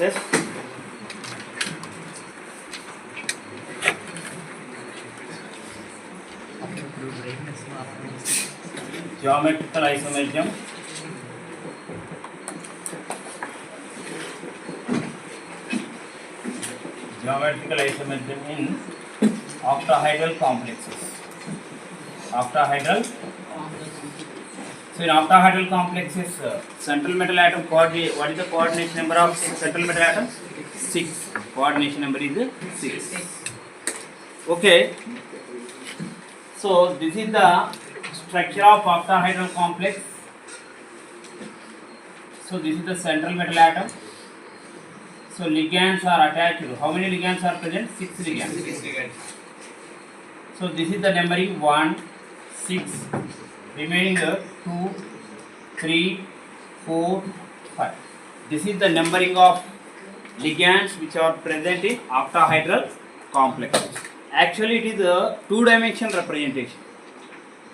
complexes. Geometrical isomerism. Geometrical isomerism in octahedral complexes. Octahedral. So in octahedral complexes, central metal atom coordinate. What is the coordination number of central metal atom? 6. Coordination number is 6. Okay. So this is the structure of octahedral complex. So this is the central metal atom. So ligands are attached. How many ligands are present? 6 ligands. So this is the numbering 1, 6. Remaining 2, 3, 4, 5. This is the numbering of ligands which are present in octahedral complexes. Actually, it is a two-dimensional representation.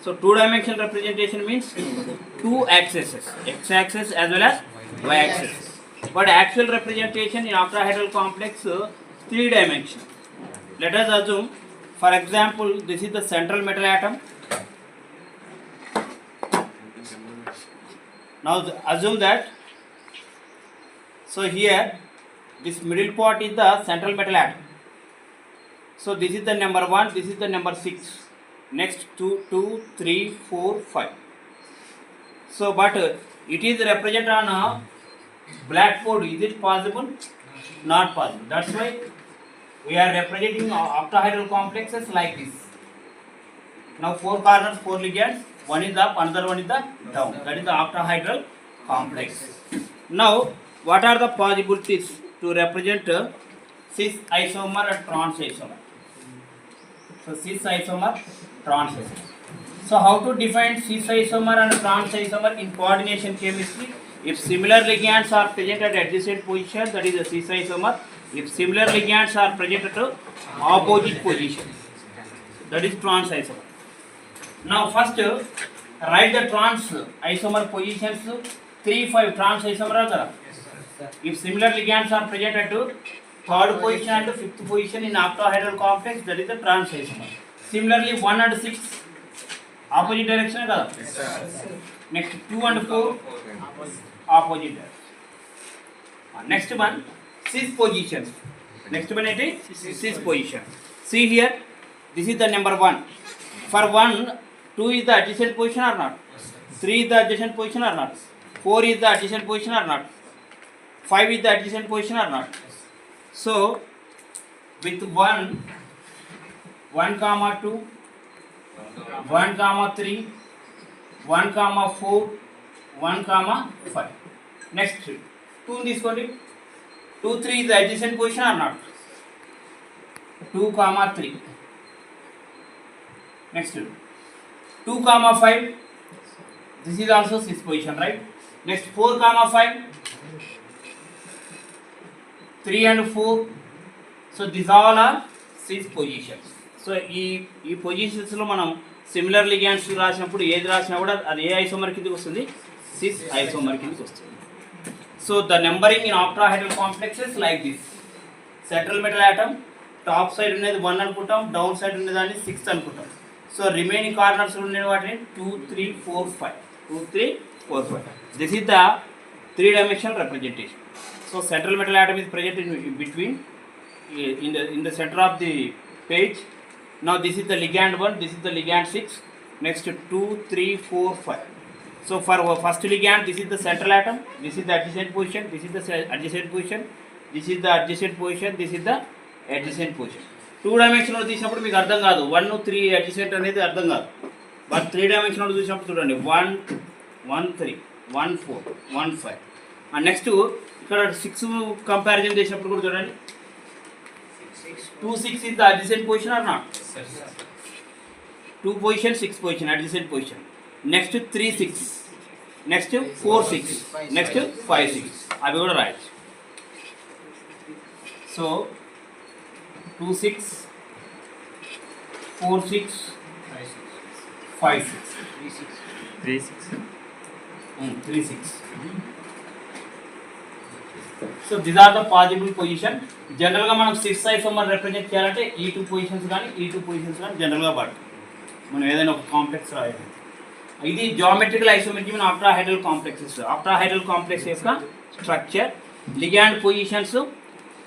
So, two-dimensional representation means two axes, x-axis as well as y-axis. But actual representation in octahedral complex, three-dimensional. Let us assume, for example, this is the central metal atom. Now assume that, so here this middle part is the central metal atom. So this is the number 1, this is the number 6. Next 2, 3, 4, 5. So but it is represented on a blackboard. Is it possible? Not possible. That's why we are representing octahedral complexes like this. Now 4 corners, 4 ligands. One is up, another one is the down. That is the octahedral complex. Now, what are the possibilities to represent cis isomer and trans isomer? So, cis isomer, trans isomer. So, how to define cis isomer and trans isomer in coordination chemistry? If similar ligands are present at adjacent position, that is a cis isomer. If similar ligands are present at opposite position, that is trans isomer. Now first write the trans isomer positions. 3, 5 trans isomer are there. If similar ligands are present at 3rd position and 5th position in octahedral complex, that is the trans isomer. Similarly 1 and 6 opposite direction are there. Next 2 and 4 opposite direction. Next one cis positions. Next one is cis position. See here, this is the number 1. For 1, 2 is the adjacent position or not? 3 is the adjacent position or not? 4 is the adjacent position or not? 5 is the adjacent position or not? So, with 1, 1 comma 2, 1 comma 3, 1 comma 4, 1 comma 5. Next 2 this one. 2, 3 is the adjacent position or not? 2 comma 3. Next 2 comma 5, this is also cis position, right? Next 4 comma 5, 3 and 4. So these all are cis positions. So ఈ positions లో మనం similar ligands రాసినప్పుడు ఏది రాసినా కూడా అది ఏ isomer కిందకి వస్తుంది? cis ఐసోమర్ కిందకి వస్తుంది. So the numbering in octahedral complexes like this. Central metal atom top side ఉన్నది 1 అనుకుంటాం, down side ఉన్నదాన్ని 6 అనుకుంటాం. So remaining corners ఉన్నది వాటిని 2, 3, 4, 5. 2, 3, 4, 5. This is the three-dimensional representation. So central metal atom is present in between, in the center of the page. Now this is the ligand 1, this is the ligand 6. Next 2, 3, 4, 5. So for our first ligand, this is the central atom, this is the adjacent position, this is the adjacent position, this is the adjacent position, this is the adjacent position. 2-dimensional తీసినప్పుడు మీకు అర్థం కాదు, 1, 3 adjacent అనేది అర్థం కాదు. But 3-dimensional చూసినప్పుడు చూడండి 1, 1, 3, 1, 4, 1, 5. And next ఇక్కడ 6 కంపారిజన్ చేసినప్పుడు కూడా చూడండి 2, 6 is the adjacent position or not? 2 position, 6 position, adjacent position. Next 3, 6. Next 4, 6. Next 5, 6. అవి కూడా రాయొచ్చు. So 2, 6, 4, 6, 5, 6. 3, 6. 3, 6. So these are the possible position. జనరల్గా మనం 6 ఐసోమర్ రిప్రజెంట్ చేయాలంటే ఈ 2 పొజిషన్స్ కానీ ఈ 2 పొజిషన్స్ కానీ జనరల్గా పడుతుంది. మనం ఏదైనా ఒక కాంప్లెక్స్ రాయాలి. ఇది geometrical isomerism octahedral complexes. Octahedral complex యొక్క స్ట్రక్చర్. లిగ్యాండ్ పొజిషన్స్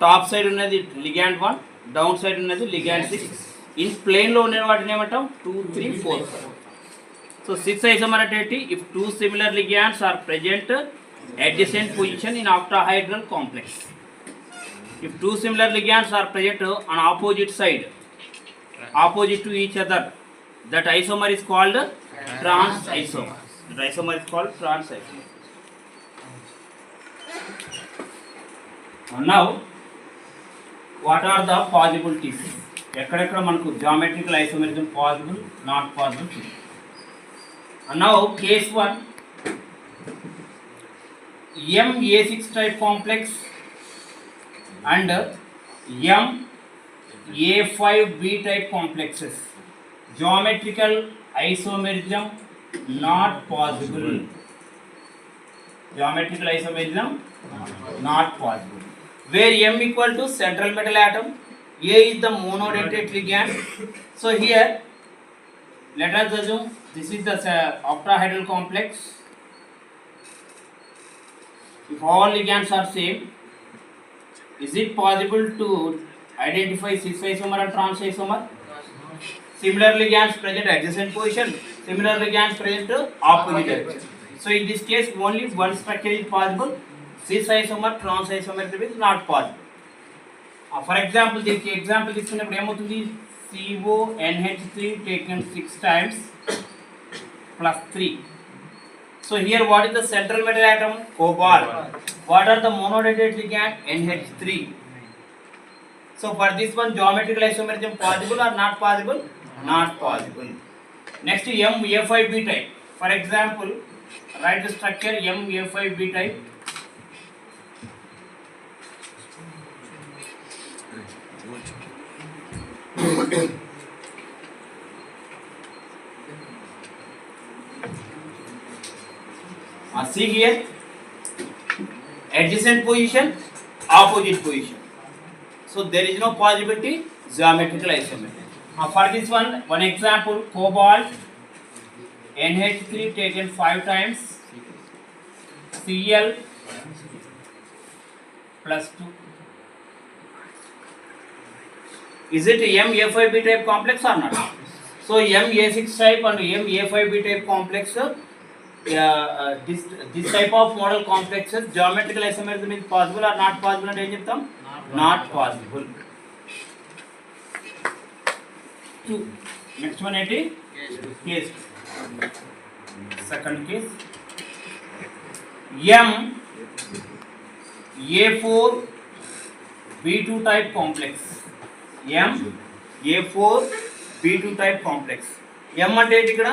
టాప్ సైడ్ ఉన్నది లిగ్యాండ్ 1, డౌన్ సైడ్ ఉన్నది లిగ్యాండ్ 6. ఇన్ ప్లేన్లో ఉన్న వాటిని ఏమంటాం 2, 3, 4. సో 6 ఐసోమర్ అంటే if 2 similar ligands are present adjacent position in octahedral complex. If 2 similar ligands are present on opposite side, opposite to each other, that isomer is called trans isomer. That isomer is called trans isomer. Now, what are the possibilities? ఎక్కడెక్కడ మనకు geometrical isomerism possible, not possible. And now, case 1. MA6 type complex and MA5B type complexes. Geometrical isomerism not possible. Geometrical isomerism not possible. Where M equal to central metal atom, A is the monodentate ligand. So here let us assume this is the octahedral complex. If all ligands are same, is it possible to identify cis isomer and trans isomer? Similar ligands present adjacent position, similar ligands present opposite direction. So in this case, only one structure is possible. Cis isomer, trans isomer is not possible. For example, this example is CONH3 taken 6 times plus 3. So here what is the central metal atom? Cobalt. What are the monodentate ligand? NH3. So for this one, geometrical isomerism possible or not possible? Not possible. Next MA5B type. For example, write the structure MA5B type. See here, adjacent position, opposite position. So there is no possibility geometrical isomerism. For this one example, cobalt NH3 taken 5 times, Cl plus 2. Is it MA5B type complex or not? So MA6 type and MA5B type complex. This type of model complexes, geometrical isomerism is possible or not possible and ఏం చెప్తాం? Not possible. Next one ఏంటి? Case. Second case. MA4B2 type complex. MA4B2 type complex. M అంటే ఏంటి ఇక్కడ?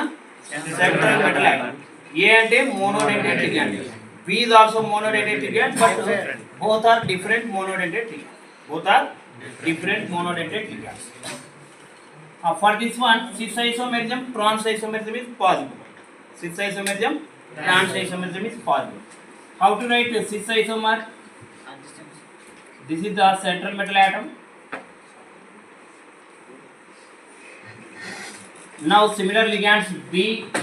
Central metal atom. A అంటే monodentate ligand. B is also monodentate ligand, but both are different monodentate ligands. Both are different monodentate ligands. For this one, cis isomerism, trans isomerism is possible. Cis isomerism, trans isomerism is possible. How to write cis isomer? This is the central metal atom. Now similar ligands B,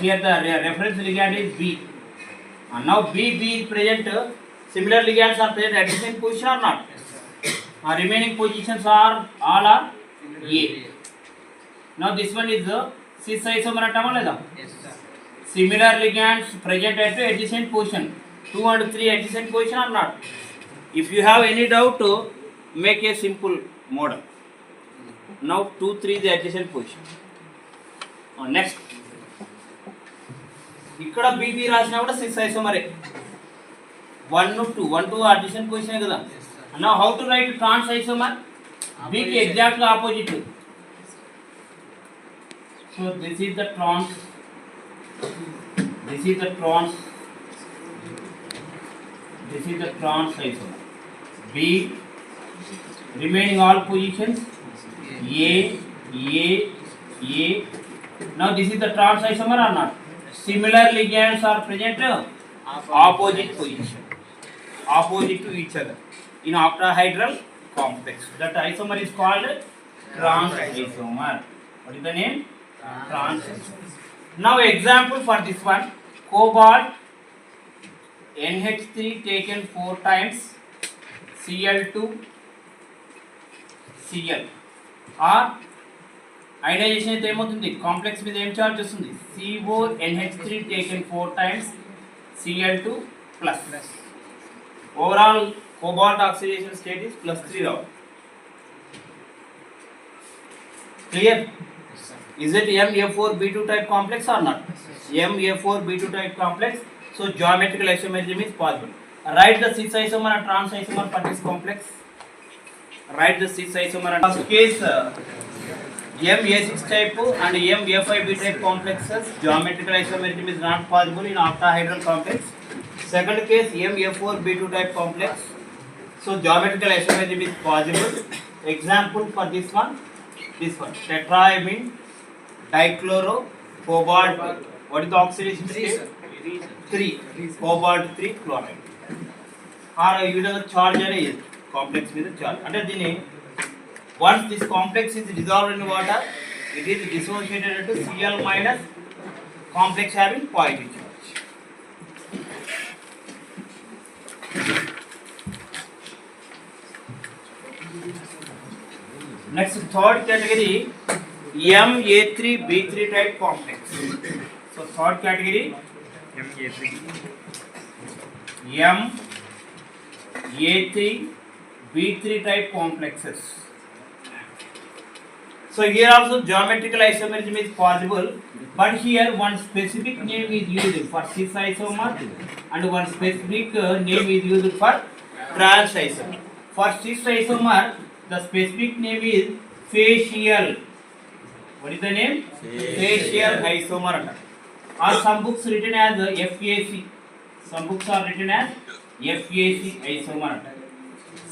here the reference ligand is B. And now B is present, similar ligands are present at the same position or not? Remaining positions are all are A. Now this one is the cis isomer antama leda? Yes sir. Similar ligands present at the adjacent position, 2 and 3 adjacent position or not? If you have any doubt, make a simple model. Now 2, 3 is the adjacent position. Next, ఇక్కడ B B రాసినా కూడా 6 ఐసోమరే. 1, 2 addition position కదా. Now how to write trans isomer? B కి exactly opposite. So this is the trans, this is the trans, this is the trans isomer. B remaining all positions A. Now this is the trans isomer or not? Similar ligands are present opposite position, opposite to each other. in octahedral complex. That isomer is called trans isomer. What is the name? Trans isomer. Now example for this one, cobalt NH3 taken 4 times Cl2 Cl or ionization అయితే ఏమవుతుంది complex మీద ఏం charge వస్తుంది CONH3 taken 4 times Cl2 plus overall cobalt oxidation state is +3 రావాలి. Clear? Is it MA4B2 type complex or not? MA4B2 type complex. So geometrical isomerism is possible. Write the cis isomer and trans isomer for this complex. Write the cis isomer and first case MA6 type and MA5B type complexes. Geometrical isomerism is not possible in octahedral complex. Second case MA4B2 type complex. So geometrical isomerism is possible. Example for this one tetraimine dichloro cobalt. What is the oxidation state? 3 cobalt 3 chloride. Or ఈ విధంగా charge అనేది complex మీద charge అంటే దీన్ని once this complex is dissolved in water it is dissociated into Cl minus complex having positive charge. Next third category MA3B3 type complex. So third category MA3B3 type complexes. So here also geometrical isomerism is possible, but here one specific name is used for cis isomer and one specific name is used for trans isomer. For cis isomer the specific name is facial. What is the name? Facial isomer. Or some books written as FAC. Some books are written as FAC isomer.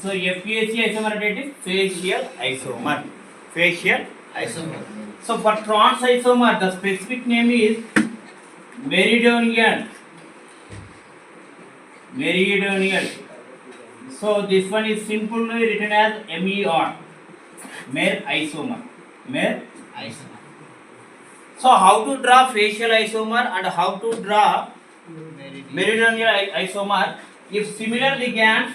So FAC isomer is facial isomer. Facial isomer. So for trans isomer the specific name is meridional. Meridional. So this one is simply written as MER. Mer isomer. Mer isomer. So how to draw facial isomer and how to draw meridional isomer? If similar ligands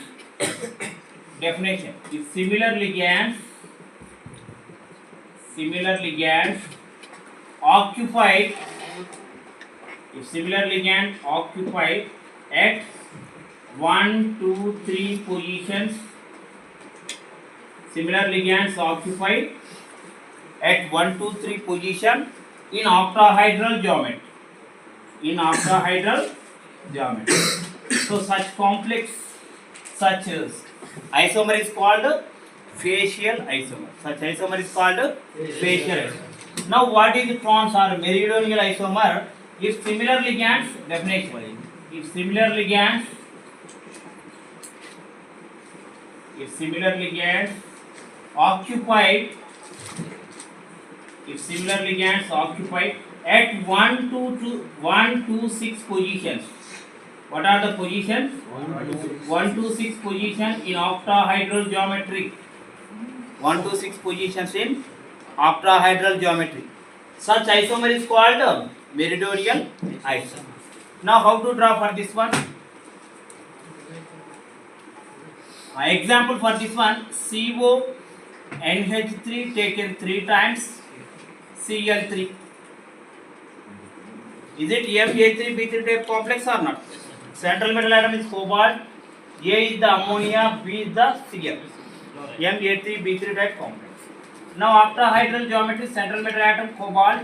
definition, if similar ligands occupy at 1, 2, 3 positions, similar ligands occupy at 1, 2, 3 position in octahedral geometry. So such complex, such isomer is called facial isomer. Such isomer is called facial isomer. Now what is trans or meridional isomer? If similar ligands definition, if similar ligands occupy at 1 to 6 positions. What are the positions? 1 to 6 positions in octahedral geometry. 1 to 6 positions in octahedral geometry. Such isomer is called meridional isomer. Now how to draw for this one? Example for this one, CONH3 taken 3 times Cl3. Is it MA3B3 type complex or not? Central metal atom is cobalt, A is the ammonia, B is the Cl. MA3B3 type complex. Now octahedral geometry, central metal atom cobalt.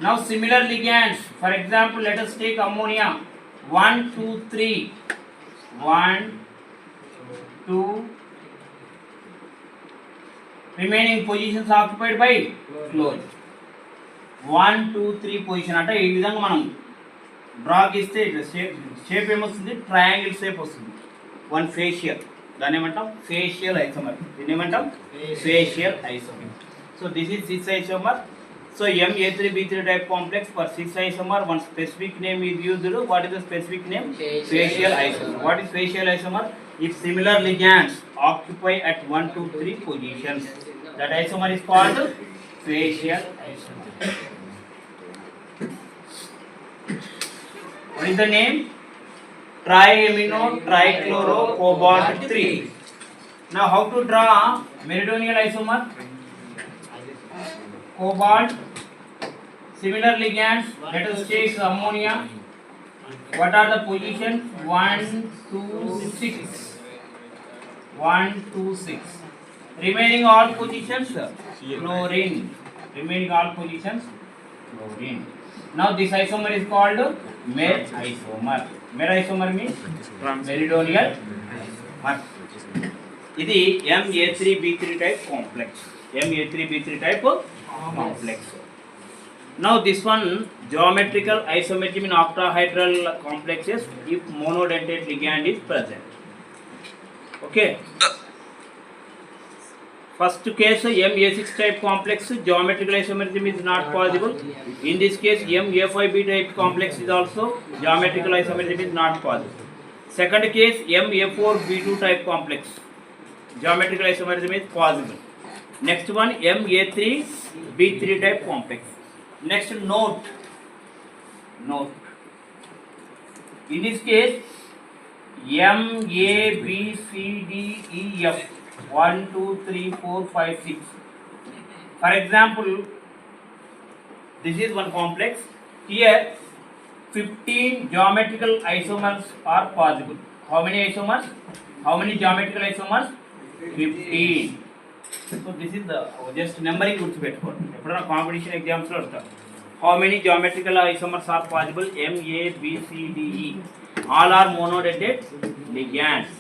Now similar ligands, for example let us take ammonia, 1, 2, 3, 1, 2, remaining positions occupied by chlorine. 1, 2, 3 position అంటే ఈ విధంగా మనం draw చేస్తే shape ఏమొస్తుంది triangle shape వస్తుంది. One facial, దాన్ని ఏమంటాం facial isomer. దీన్ని ఏమంటాం facial isomer. So this is cis isomer. So Ma3B3 type complex for 6 isomer, one specific name is used. What is the specific name? Facial isomer. What is facial isomer? If similar ligands occupy at 1, 2, 3 positions, that isomer is called facial isomer. What is the name? Triamino trichloro cobalt 3. Now how to draw meridional isomer? Cobalt, similar ligands, let us take ammonia. What are the positions? 1, 2, 6. 1, 2, 6. Remaining all positions, chlorine. Remaining all positions, chlorine. Now this isomer is called mer isomer. Mer isomer means meridional isomer. This is Ma3B3 type complex. Ma3B3 type complex. Now this one, geometrical isomerism in octahedral complexes if monodentate ligand is present. Okay. First case Ma6 type complex, geometrical isomerism is not possible. In this case Ma5B type complex is also geometrical isomerism is not possible. Second case Ma4B2 type complex, geometrical isomerism is possible. Next one Ma3B3 type complex. Next note. In this case M, A, B, C, D, E, F. 1, 2, 3, 4, 5, 6. For example, this is one complex. Here 15 geometrical isomers are possible. How many isomers? How many geometrical isomers? 15. So this is the just numbering గుర్తుపెట్టుకోండి. ఎప్పుడైనా competition exams లో వస్తారు. How many geometrical isomers are possible? M, A, B, C, D, E. All are monodentate ligands.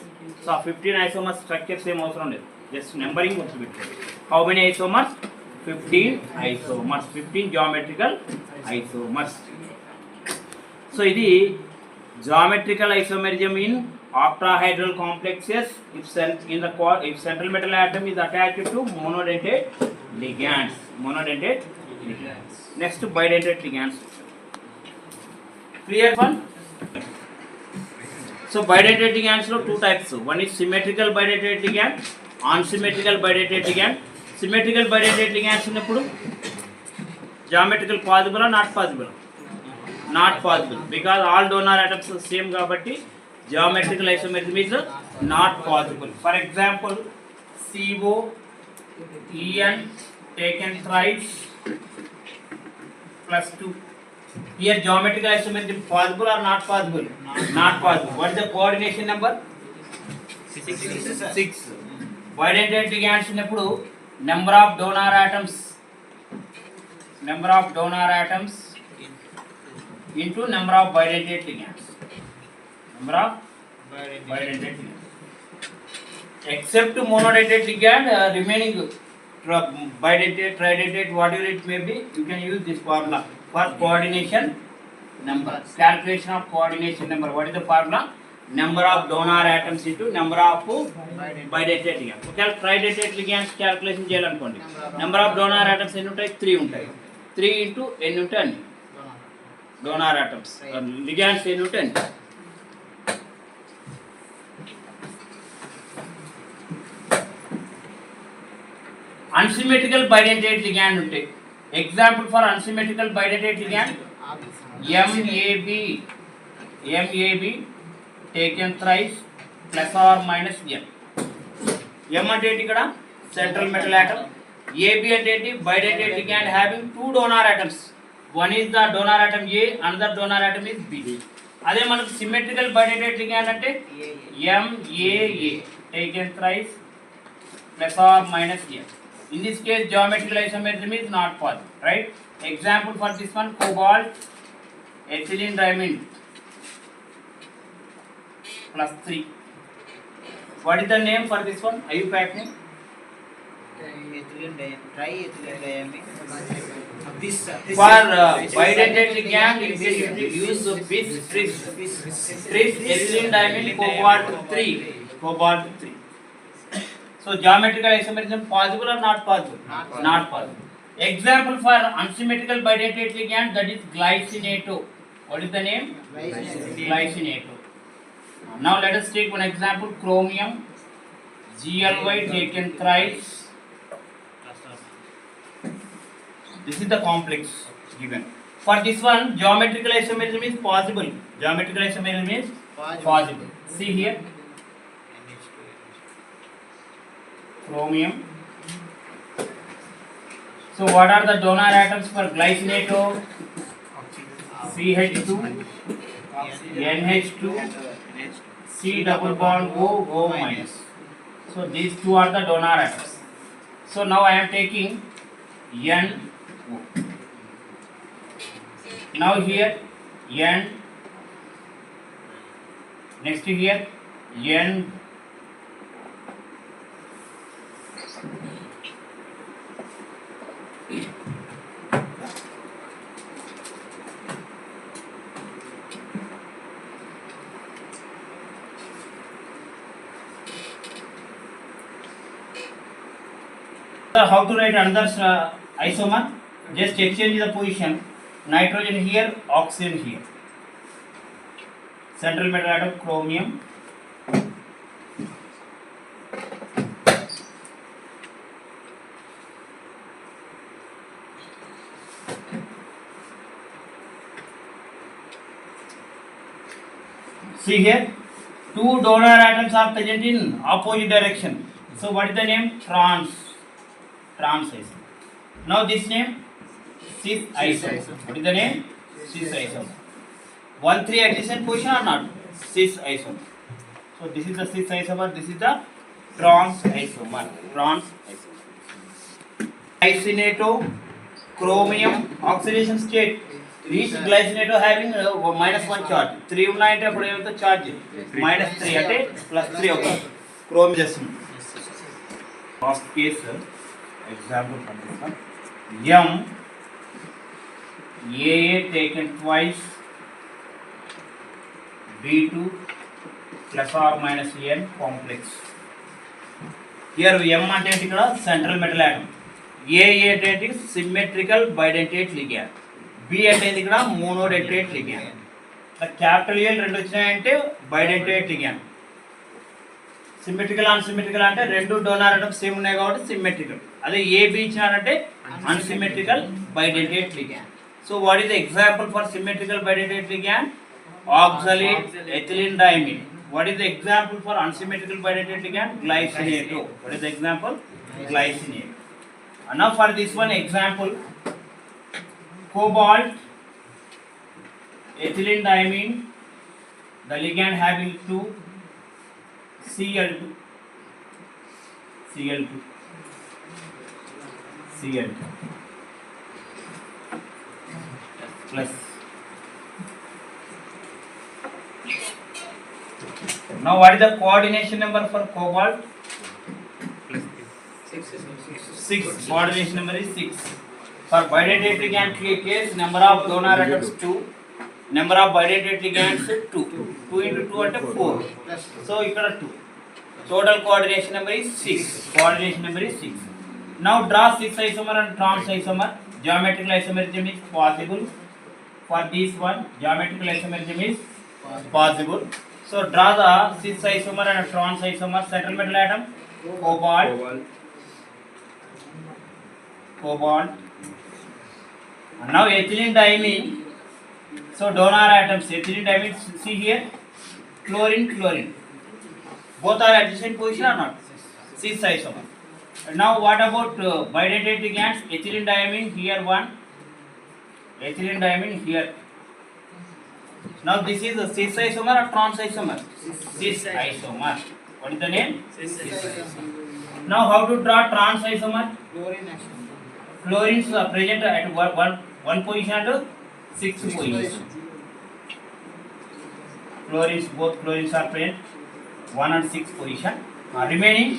So 15 isomers structure same అవసరం లేదు. Just numbering గుర్తుపెట్టుకోండి. How many isomers? 15 isomers. 15 geometrical isomers. So ఇది geometrical isomerism in octahedral complexes if central metal atom is attached to monodentate ligands. Next bidentate ligands. Clear one? So bidentate ligands lo two types. One is symmetrical bidentate ligand, unsymmetrical bidentate ligand. Symmetrical bidentate ligands ఉన్నప్పుడు geometrical possible or not possible? Not possible, because all donor atoms are same కాబట్టి geometrical isomerism is not possible. For example, CO, En taken thrice plus 2. Here geometrical isomerism possible or not possible? Not possible. What is the coordination number? 6. Bidentate ligands ఉన్నప్పుడు number of donor atoms into number of bidentate ligands. Number of bidentate ligands. Except monodentate ligand, remaining bidentate, tridentate, whatever it may be, you can use this formula for coordination number. Calculation of coordination number. What is the formula? Number of donor atoms into number of bidentate ligands. Okay, tridentate ligands calculation చేయాలనుకోండి. Number of donor atoms ఎన్ని ఉంటాయి? 3 ఉంటాయి. 3 into ఎన్ని ఉంటాయి అన్ని donor atoms. Ligands ఎన్ని ఉంటాయి? Unsymmetrical bidentate ligand ఉంటాయి. Example for unsymmetrical bidentate ligand MAB taken thrice plus or minus M. M అంటే ఏంటి ఇక్కడ? Central metal atom. AB అంటే ఏంటి? Bidentate ligand having two donor atoms. One is the donor atom A, another donor atom is B. అదే మనకు symmetrical bidentate ligand అంటే MAA taken thrice plus or minus M. In this case geometrical isomerism is not possible, right? Example for this one, cobalt ethylene diamine plus 3. What is the name for this one? IUPAC name? triethylene diamine. For bidentate ligand, we use bis tris ethylene diamine cobalt 3. So geometrical isomerism possible or not possible? Not possible. Example for unsymmetrical bidentate ligand, that is glycinato. What is the name? Glycinato. Now let us take one example, chromium, GLY taken thrice. This is the complex given. For this one, geometrical isomerism is possible. Geometrical isomerism is possible. See here, chromium. So what are the donor atoms for glycinato? CH2, NH2, C double bond O, O minus. So these two are the donor atoms. So now I am taking N. Now here N. Next here N. How to write another isomer? Just exchange the position. Nitrogen here, oxygen here. Central metal atom chromium. See here, two donor atoms are present in opposite direction. So what is the name? Trans isomer. Now this name cis isomer. What is the name? Cis isomer. 1,3 adjacent position or not? Cis isomer. So this is the cis isomer. This is the trans isomer. Trans isomer. Glycinato, chromium, oxidation state. Each glycinato having -1 charge. 3 ఉన్నాయంటే అప్పుడు ఏమవుతుంది charge -3 అంటే +3 అవుతుంది. Chromium last case example from this one. M AA taken twice, B2 plus or minus N complex. Here M అంటే ఇక్కడ central metal atom. AA అంటే symmetrical bidentate ligand. B అంటే ఇక్కడ monodentate ligand. క్యాపిటల్ A రెండు వచ్చినాయంటే bidentate ligand. Symmetrical unsymmetrical అంటే రెండు donor atoms same ఉన్నాయి కాబట్టి సిమెట్రికల్. అదే ఏ బి ఇచ్చినారంటే unsymmetrical bidentate ligand. So what is the example for symmetrical bidentate ligand? Oxalate ethylene diamine. What is the example for unsymmetrical bidentate ligand? Glycinato. What is the example? Glycinato. Now for this one example, cobalt ethylene diamine, the ligand having 2 Cl2 plus. Now what is the coordination number for cobalt? 6. Coordination number is 6. For bidentate ligand case, number of donor atoms 2, number of bidentate ligands 2. 2 into 2 అంటే 4. So ఇక్కడ 2. Total coordination number is 6. Coordination number is 6. Now draw cis isomer and trans isomer. Geometrical isomerism is possible. For this one, geometrical isomerism is possible. So draw the cis isomer and trans isomer. Central metal atom cobalt. And now ethylene diamine. So donor atoms, ethylene diamine, see here, chlorine. Both are adjacent position or not? Cis isomer. Now what about bidentate ligands? Ethylene diamine here 1, ethylene diamine here. Now this is a cis isomer or trans isomer? Cis isomer. What is the name? Cis isomer. Now how to draw trans isomer? Chlorines are present at one position and 6th position. Both chlorines are present 1 and 6 position. Remaining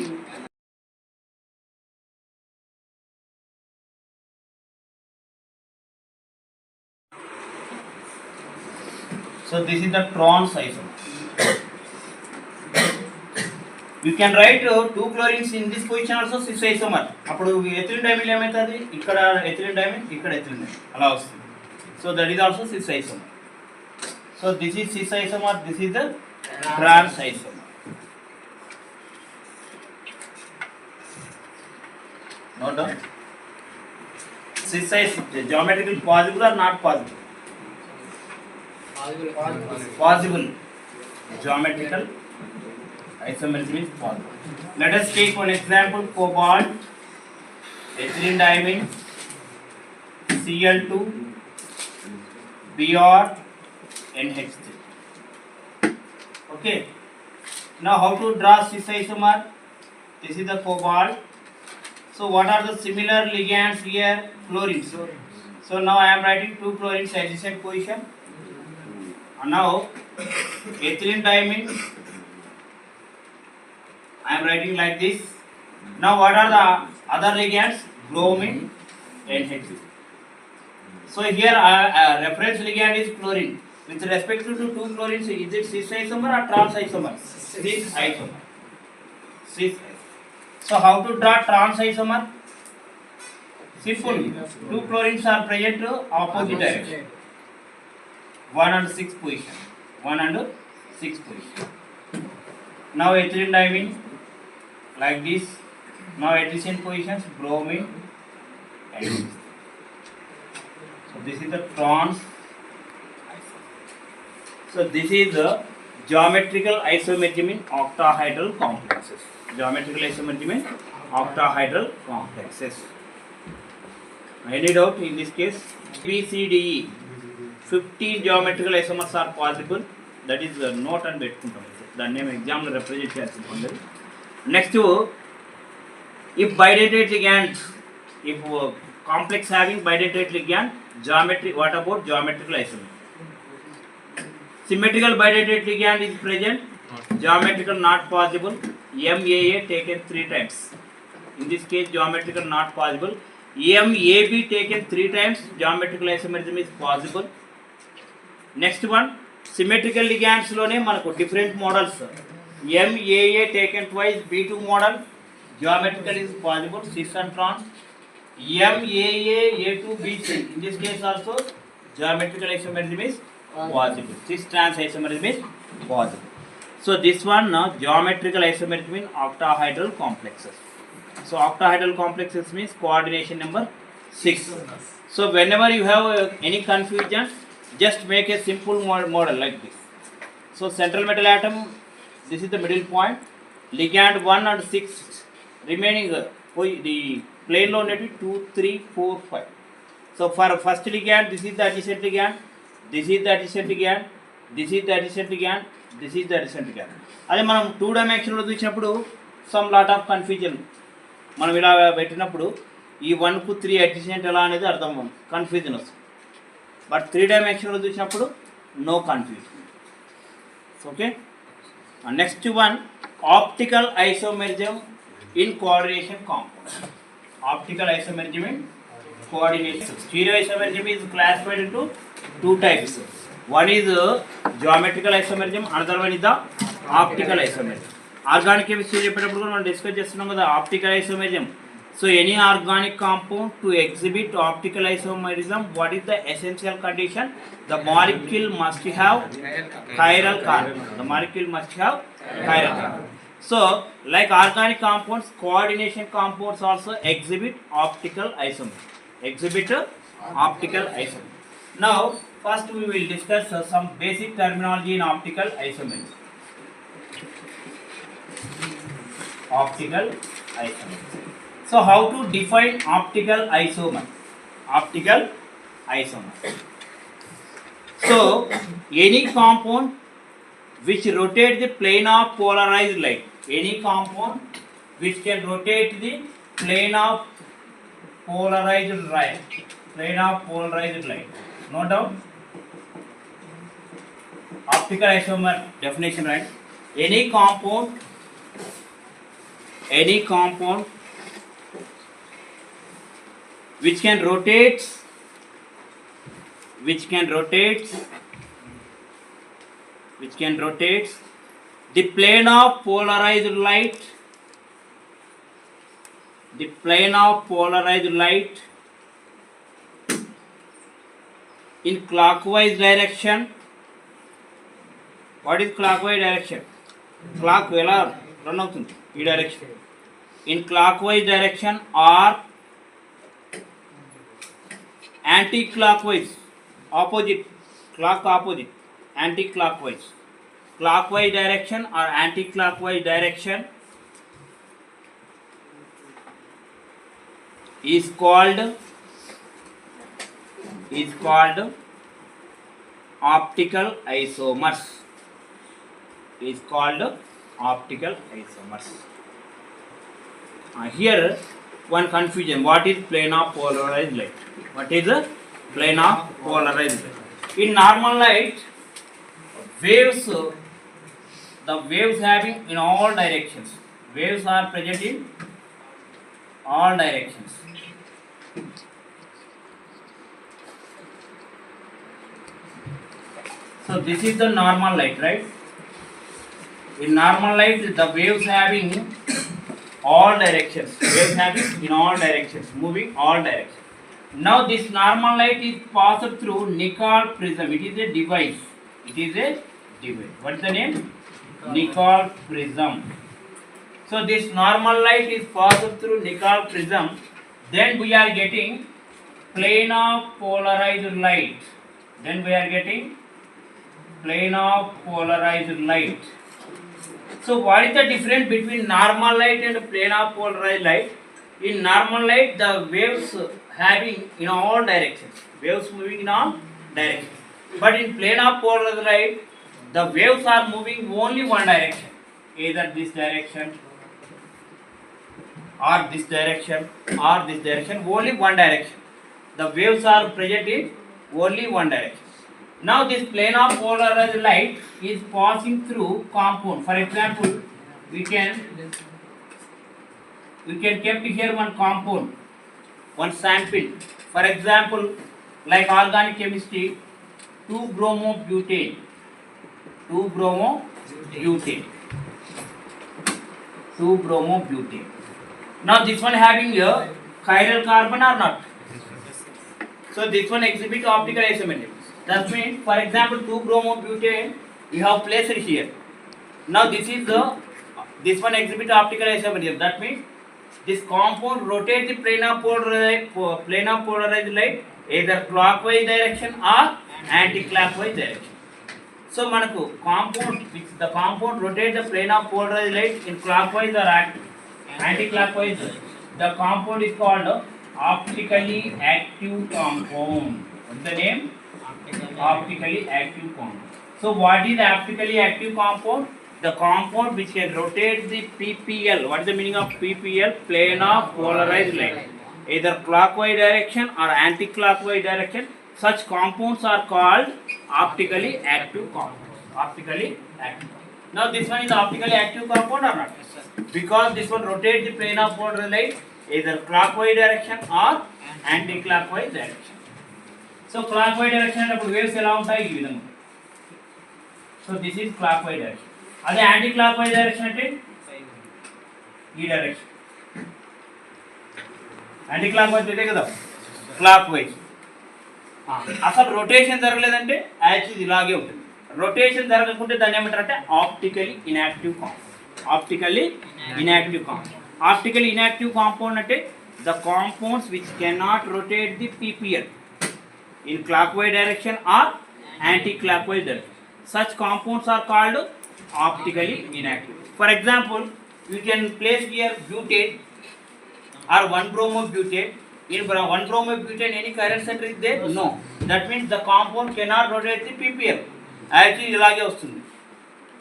so this is the trans isomer. You can write two chlorines in this position also cis isomer. అప్పుడు ethylene diamine ఏమవుతుంది, ఇక్కడ ethylene diamine, ఇక్కడ ethylene diamine అలా వస్తుంది. So that is also cis isomer. So this is cis isomer, this is the trans isomer. Note down. Cis isomer geometrical possible or not possible? Possible. Geometrical isomerism is possible. Let us take one example: cobalt, ethylene diamine, Cl2, Br, NH3. Okay. Now how to draw cis isomer? This is the cobalt. So what are the similar ligands here? Chlorines. So now I am writing two chlorines adjacent position. And now ethylene diamine, I am writing like this. Now what are the other ligands? Bromine and NH3. So here reference ligand is chlorine. With respect to two chlorines, is it cis isomer or trans isomer? Cis isomer. Cis isomer. So how to draw trans isomer? Simple. Two chlorines are present opposite direction. 1 and 6 position. 1 and 6 position. Now ethylene diamine like this. Now adjacent positions bromine and NH3. So this is the trans isomer. So this is the geometrical isomerism in octahedral complexes. Geometrical isomerism in octahedral complexes. Any doubt in this case? B, C, D, E. 15 geometrical isomers are possible. That is note and పెట్టుకుంటాం. దాని name ఎగ్జామ్లో represent చేయాల్సి ఉంటుంది. Next, if bidentate ligand, if complex having bidentate ligand, geometry, what about geometrical isomer? Symmetrical bidentate ligand is present, geometrical not possible. MAA taken 3 times. In this case geometrical not possible. MAB taken 3 times, geometrical isomerism is possible. Next one, symmetrical ligands lone manaku different models. MAA taken twice, B2 model, geometrical is possible, cis and trans. MAA A2BC, in this case also geometrical isomerism is possible, cis trans isomerism is possible. So this one now geometrical isomerism in octahedral complexes. So octahedral complexes means coordination number 6. So whenever you have any confusion, just make a simple model like this. So central metal atom, this is the middle point, ligand 1 and 6 remaining the plane lo unity 2, 3, 4, 5. So for first ligand, this is the adjacent ligand, this is the adjacent ligand, this is the adjacent ligand, this is the adjacent ligand. అదే మనం 2 డైమెన్షన్లో చూసినప్పుడు some lot of confusion, మనం ఇలా పెట్టినప్పుడు ఈ 1కు 3 adjacent ఎలా అనేది అర్థం కన్ఫ్యూజన్ వస్తుంది. బట్ 3 డైమెన్షన్లో చూసినప్పుడు no confusion. Okay. Next one, optical isomerism in coordination compound. Optical isomerism in coordination. Stereo isomerism is classified into 2 types. One is geometrical isomerism, another one is the optical isomerism. Organic chemistry చెప్పేటప్పుడు మనం discuss చేస్తున్నాం కదా optical isomerism. So any organic compound to exhibit optical isomerism, what is the essential condition? The molecule must have chiral carbon. The molecule must have chiral carbon. So like organic compounds, coordination compounds also exhibit optical isomerism. Exhibit optical isomerism. Now first we will discuss some basic terminology in optical isomerism. Optical isomerism. So how to define optical isomer? Optical isomer. So any compound which rotate the plane of polarized light. Any compound which can rotate the plane of polarized light. Plane of polarized light. No doubt. Optical isomer definition, right? Any compound which can rotate the plane of polarized light, the plane of polarized light in clockwise direction. What is clockwise direction? Clock ఎలా run అవుతుంది ఈ direction. In clockwise direction or anti-clockwise, opposite, clock opposite, anti-clockwise, clockwise direction or anti-clockwise direction is called optical isomers. Is called optical isomers. Here one confusion. What is plane of polarized light? What is the plane of polarized light? In normal light, waves, the waves having in all directions. Waves are present in all directions. So this is the normal light, right? In normal light, the waves having all directions. Waves having in all directions, moving all directions. Now this normal light is passed through nickel prism. It is a device. It is a device. What is the name? Nickel prism. So this normal light is passed through nickel prism. Then we are getting plane of polarized light. Then we are getting plane of polarized light. So what is the difference between normal light and plane of polarized light? In normal light, the waves having in all directions, waves moving in all directions. But in plane of polarized light, the waves are moving only one direction, either this direction or this direction or this direction, only one direction. The waves are present in only one direction. Now this plane of polarized light is passing through compound. For example, we can keep here one compound, one sample. For example, like organic chemistry, 2-bromobutane. 2-bromobutane. Now this one having a chiral carbon or not? So this one exhibit optical asymmetry. That means, for example, 2-bromobutane you have placed it here. Now this one exhibit optical asymmetry. That means this compound rotates the plane of polarized light either clockwise direction or anti-clockwise direction. So manaku the compound rotates the plane of polarized light in clockwise or anti-clockwise. The compound is called optically active compound. What's the name? Optically active compound. So what is optically active compound? The compound which can rotate the PPL. What is the meaning of PPL? Plane of polarized light, either clockwise direction or anti-clockwise direction. Such compounds are called optically active compounds. Optically active. Now this one is optically active compound or not? Because this one rotates the plane of polarized light either clockwise direction or anti-clockwise direction. So clockwise direction అప్పుడు waves ఎలా ఉంటాయి ఈ విధంగా. So this is clockwise direction. అదే anti-clockwise direction అంటే ఈ direction. anti-clockwise అయితే కదా clockwise. అసలు రొటేషన్ జరగలేదంటే యాక్చువల్లీ ఇలాగే ఉంటుంది. రొటేషన్ జరగకుంటే దాన్ని ఏమంటారంటే optically inactive compound. Optically inactive compound. Optically inactive compound అంటే the compounds which cannot rotate the PPL in clockwise direction or anti-clockwise direction. Such compounds are called optically inactive. For example, you can place here butane or 1-bromobutane. In 1-bromobutane, any chiral center is there? No. That means the compound cannot rotate the PPL. Actually, ilage vastundi.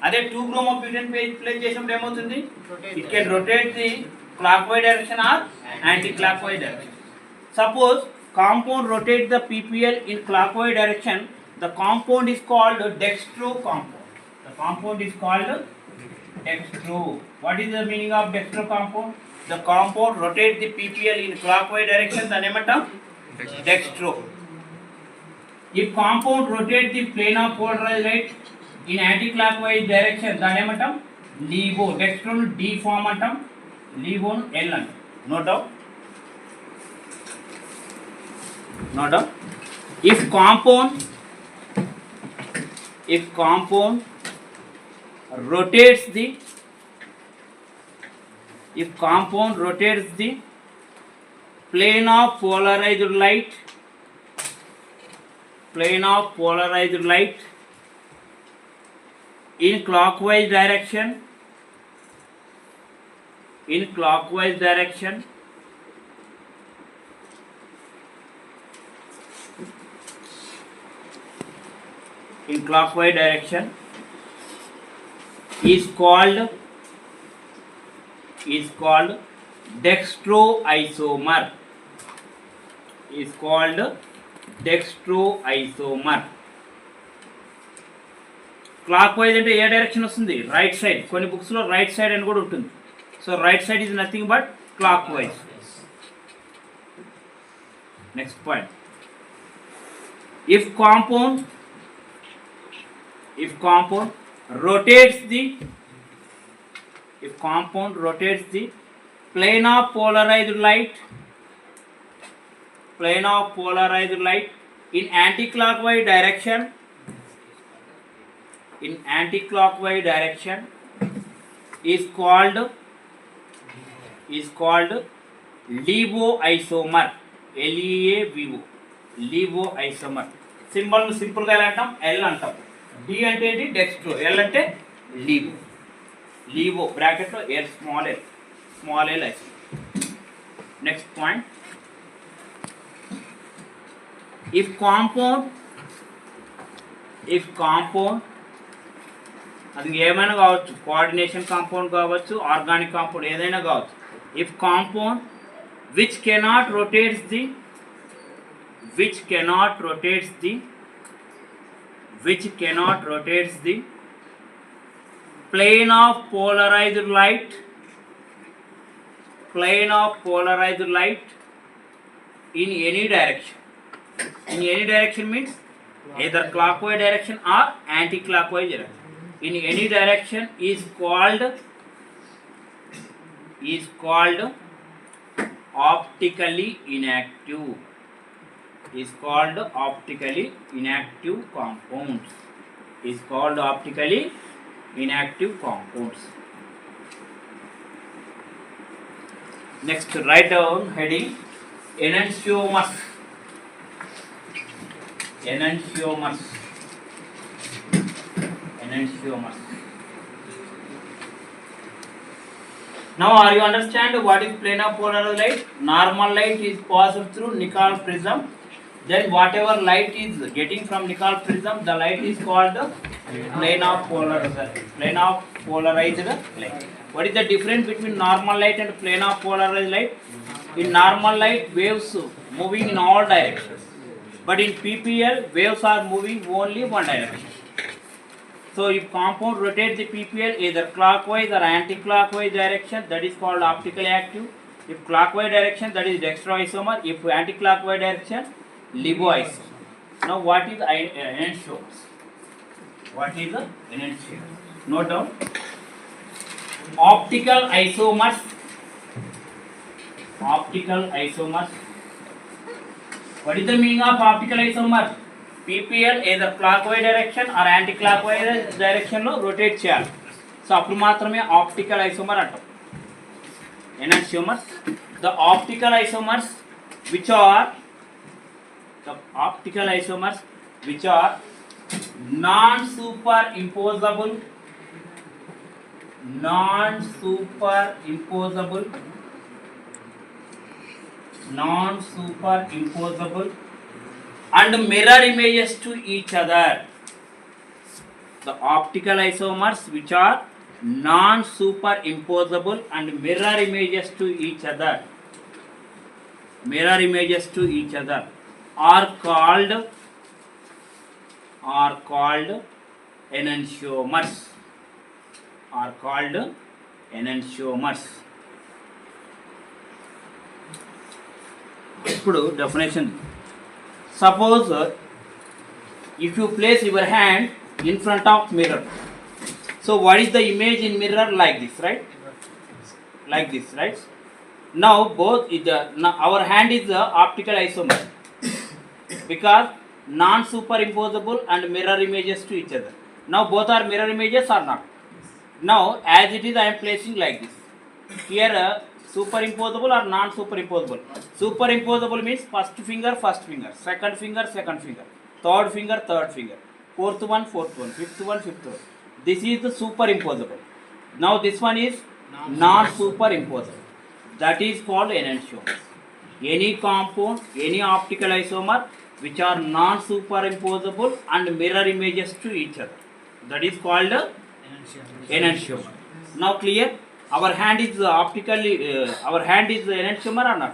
Ade 2-bromobutane place chesinapudu emautundi? It can rotate the clockwise direction or anti-clockwise direction. Suppose compound rotates the PPL in clockwise direction, the compound is called dextro compound. The compound is called dextro. What is the meaning of dextro compound? The compound rotates the PPL in clockwise direction, the name of dextro. If compound rotates the plane of polarized light in anti-clockwise direction, the name of levo డెక్స్ట్రోను D form అంటాం, లీవోను L అంటాం. No doubt. If compound rotates the plane of polarized light in clockwise direction is called dextroisomer. Clock wise అంటే ఏ direction వస్తుంది? Right side. కొన్ని బుక్స్లో right side అని కూడా ఉంటుంది. So right side is nothing but clock wise. Next point, if compound rotates the plane of polarized light in anti-clockwise direction is called levoisomer. Levo, levoisomer. Symbol సింపుల్గా ఎలా అంటాం? L అంటాం. D అంటే ఏంటి? Dextro. L అంటే Livo. Livo బ్రాకెట్లో L small L isomer. Next point, if compound అది ఏమైనా కావచ్చు, కోఆర్డినేషన్ కాంపౌండ్ కావచ్చు, ఆర్గానిక్ కాంపౌండ్ ఏదైనా కావచ్చు. if compound which cannot rotates the plane of polarized light in any direction means either clockwise direction or anti-clockwise direction. In any direction is called optically inactive. Next, write down heading enantiomers. Now, are you understand what is plane of polarized light? Normal light is passed through Nicol prism. Then whatever light is getting from Nicol prism, the light is called the plane of polarized light. What is the difference between normal light and plane of polarized light? In normal light, waves moving in all directions, but in PPL, waves are moving only one direction. So if compound rotates the PPL either clockwise or anti-clockwise direction, that is called optically active. If clockwise direction, that is dextroisomer. If anti-clockwise direction, levoisomer. Now what is enantiomers? Note down. Optical isomers. What is the meaning of optical isomer? PPL either clockwise direction or anti-clockwise direction లో rotate చేయాలి. So అప్పుడు మాత్రమే optical isomer అంటాం. enantiomers, the optical isomers which are non-superimposable and mirror images to each other. The optical isomers which are non-superimposable and mirror images to each other are called enantiomers. ఇప్పుడు definition. Suppose if you place your hand in front of mirror, So what is the image in mirror? Like this, right? Like this, right? Now both is the now our hand is the optical isomer because non-superimposable and mirror images to each other. Now both are mirror images or not? Now as it is, I am placing like this. Here superimposable or non-superimposable? Superimposable means first finger, second finger, third finger, fourth one, fifth one. This is the superimposable. Now this one is non-superimposable. That is called enantiomer. Any compound, any optical isomer which are non-superimposable and mirror images to each other. That is called enantiomer. Now clear? Our hand is optically, our hand is enantiomer or not?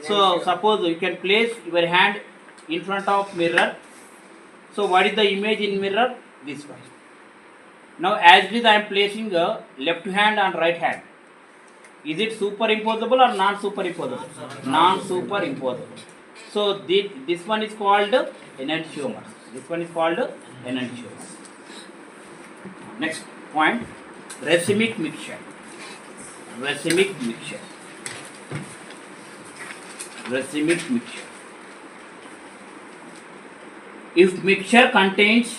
So suppose you can place your hand in front of mirror. So what is the image in mirror? This one. Now as it is, I am placing left hand and right hand. Is it superimposable or non-superimposable? Non-superimposable. So this one is called enantiomer. This one is called enantiomer. Next point, racemic mixture. Racemic mixture. Racemic mixture. If mixture contains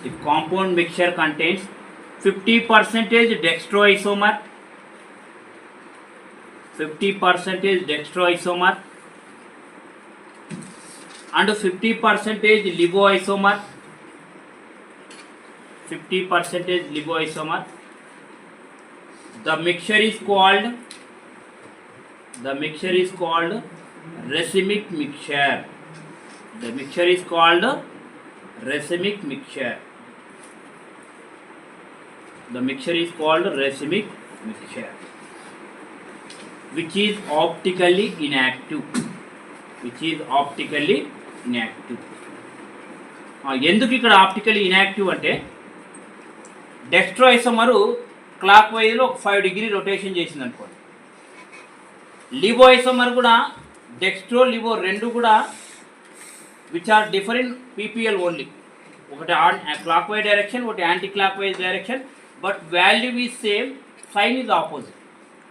if compound mixture contains 50% dextroisomer, 50% dextroisomer and 50% lipoisomer, 50% lipoisomer, the mixture is called racemic mixture. The mixture is called racemic mixture. The mixture is called racemic mixture, which is optically inactive. Which is optically inactive. ఎందుకు ఇక్కడ optically inactive అంటే డెక్స్ట్రోఐసోమరు clock వైజ్లో ఒక 5 degree rotation చేసింది అనుకోండి. లివోఐసోమర్ కూడా Dextro levo రెండు కూడా which are different PPL only. ఒకటి క్లాక్ వైజ్ డైరెక్షన్, ఒకటి anti clockwise direction, but value is same, sign is opposite.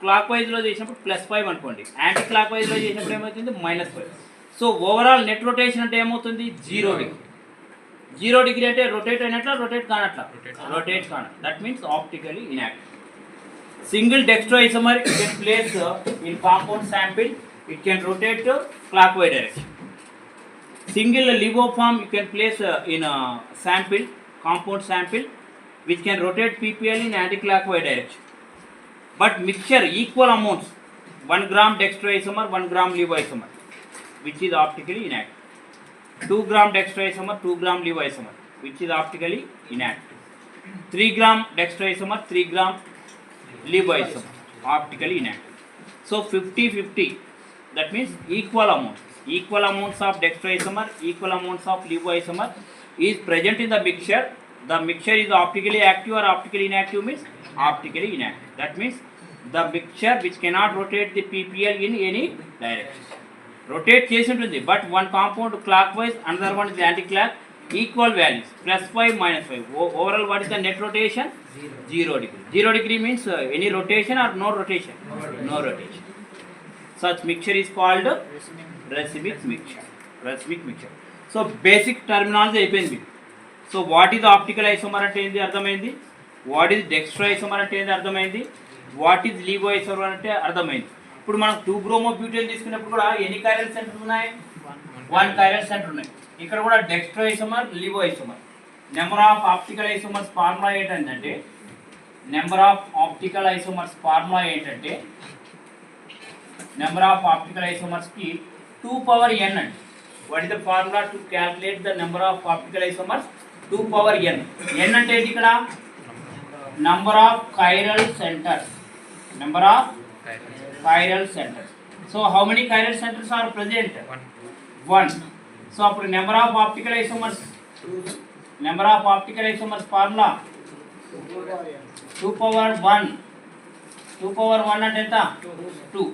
క్లాక్ వైజ్లో చేసినప్పుడు +5 అనుకోండి, యాంటీ క్లాక్ వైజ్లో చేసినప్పుడు ఏమవుతుంది -5. సో ఓవరాల్ నెట్ రొటేషన్ అంటే ఏమవుతుంది 0 డిగ్రీ. 0 డిగ్రీ అంటే రొటేట్ అయినట్లా, రొటేట్ కానట్లా, రొటేట్ కానట్లా. That means optically inactive. Single dextro isomer you can place in compound sample, it can rotate clockwise direction. Single LIVO form you can place in a sample, compound sample, which can rotate PPL in anti-clockwise direction. But mixture equal amounts, 1 gram dextroisomer, 1 gram lipoisomer, which is optically inactive. 2 gram dextroisomer, 2 gram lipoisomer, which is optically inactive. 3 gram dextroisomer, 3 gram lipoisomer, optically inactive. So 50-50, that means equal amounts. Equal amounts of dextroisomer, equal amounts of lipoisomer is present in the mixture. The mixture is optically active or optically inactive means optically inactive. That means the mixture which cannot rotate the PPL in any direction. Rotate chase untundi, but one compound clockwise, another one is anti-clock, equal values, +5, -5. Overall what is the net rotation? 0 degree. 0 degree means any rotation or no rotation? No rotation. Such mixture is called racemic mixture. Racemic mixture. So basic terminology అయిపోయింది. So what is optical isomer అంటే ఏంది అర్థమైంది, what is డెక్స్ట్రోఐసోమర్ అంటే ఏంది అర్థమైంది, what is లివోఐసోమర్ అంటే అర్థమైంది. ఇప్పుడు మనం 2 బ్రోమో బ్యూటేన్ తీసుకున్నప్పుడు కూడా ఎన్ని కైరల్ సెంటర్ ఉన్నాయి? 1 కైరల్ సెంటర్ ఉన్నాయి. ఇక్కడ కూడా dextro isomer, levo isomer. Number of optical isomers formula ఏంటంటే number of optical isomers formula ఏంటంటే నెంబర్ ఆఫ్ ఆప్టికల్ ఐసోమర్స్ కి 2 power n అండి. What is the formula to calculate the number of optical isomers? 2 power n. n అంటే ఏంటి ఇక్కడ? Number of chiral centres. Number of chiral centres. So how many chiral centres are present? 1. So అప్పుడు number of optical isomers, number of optical isomers formula 2 power 1. 2 power 1 అంటే ఎంత? 2.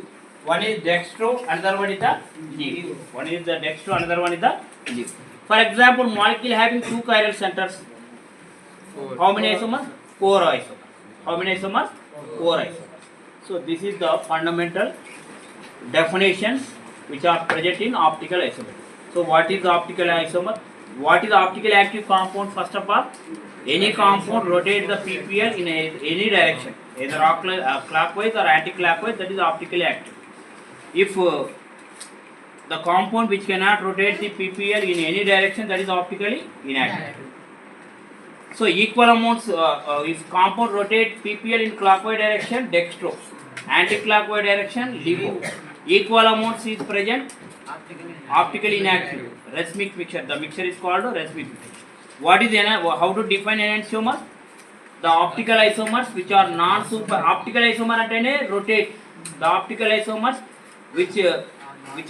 One is dextro, another one is the leaf. One is the dextro, another one is the leaf. For example, molecule having two chiral centers. How many isomers? 4 isomers. How many isomers? 4 isomers. So this is the fundamental definitions which are present in optical isomer. So what is the optical isomer? What is the optical active compound? First of all, any compound rotate the PPL in any direction, either clockwise or anti-clockwise, that is optically active. If the compound which cannot rotate the PPL in any direction, that is optically inactive. So equal amounts, if compound rotate PPL in clockwise direction, dextro, anti-clockwise direction, levo. Equal amounts is present, optically inactive. Racemic mixture. The mixture is called racemic mixture. What is how to define enantiomer? The optical isomers which are non-super. Optical isomer antene rotate. The optical isomers which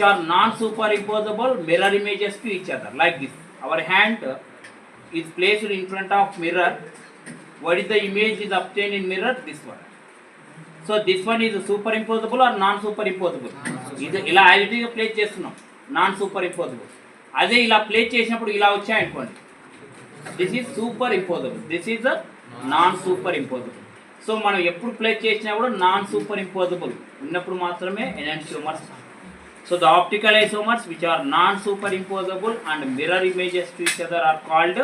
are non-superimposable mirror images to each other, like this. Our hand is placed in front of mirror. What is the image is obtained in mirror? This one. So this one is superimposable or non-superimposable? ఇది ఇలా ఐడెంటిటీగా place చేస్తున్నాం, non superimposable. అదే ఇలా place చేసినప్పుడు ఇలా వచ్చాయనుకోండి, this is superimposable, this is non superimposable. So మనం ఎప్పుడు ప్లేస్ చేసినా కూడా నాన్ సూపర్ ఇంపోజబుల్ ఉన్నప్పుడు మాత్రమే enantiomers. So the optical isomers which are non superimposable and mirror images to each other are called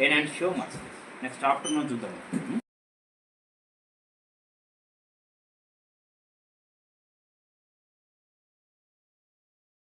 enantiomers. Next afternoon చూద్దాం.